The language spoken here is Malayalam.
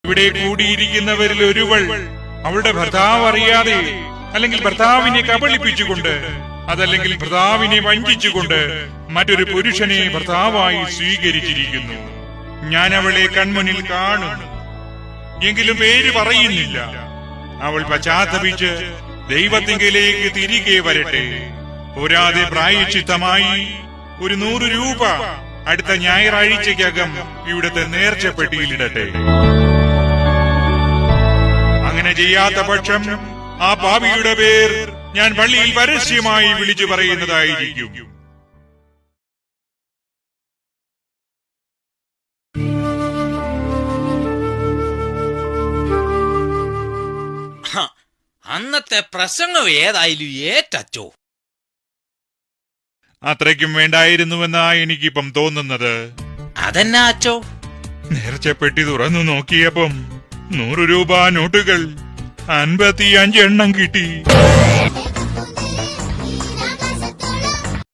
ഇവിടെ കൂടിയിരിക്കുന്നവരിൽ ഒരുവൾ അവളുടെ ഭർത്താവ് അറിയാതെ, അല്ലെങ്കിൽ ഭർത്താവിനെ കബളിപ്പിച്ചുകൊണ്ട്, അതല്ലെങ്കിൽ ഭർത്താവിനെ വഞ്ചിച്ചുകൊണ്ട് മറ്റൊരു പുരുഷനെ ഭർത്താവായി സ്വീകരിച്ചിരിക്കുന്നു. ഞാൻ അവളെ കൺമുന്നിൽ കാണുന്നു, എങ്കിലും പേര് പറയുന്നില്ല. അവൾ പശ്ചാത്തപിച്ച് ദൈവത്തിങ്കലേക്ക് തിരികെ വരട്ടെ. പോരാതെ പ്രായശ്ചിത്തമായി ഒരു 100 രൂപ അടുത്ത ഞായറാഴ്ചയ്ക്കകം ഇവിടുത്തെ നേർച്ചപ്പെട്ടിയിലിടട്ടെ. അങ്ങനെ ചെയ്യാത്ത പക്ഷം ആ പാപിയുടെ പേർ ഞാൻ പള്ളിയിൽ പരസ്യമായി വിളിച്ചു പറയുന്നതായിരിക്കും. അന്നത്തെ പ്രസംഗം ഏതായാലും ഏറ്റച്ചോ. അത്രയ്ക്കും വേണ്ടായിരുന്നുവെന്നാ എനിക്കിപ്പം തോന്നുന്നത്. അതെന്നാ അച്ചോ? നേർച്ചപ്പെട്ടി തുറന്നു നോക്കിയപ്പം 100 രൂപ നോട്ടുകൾ 55 എണ്ണം കിട്ടി.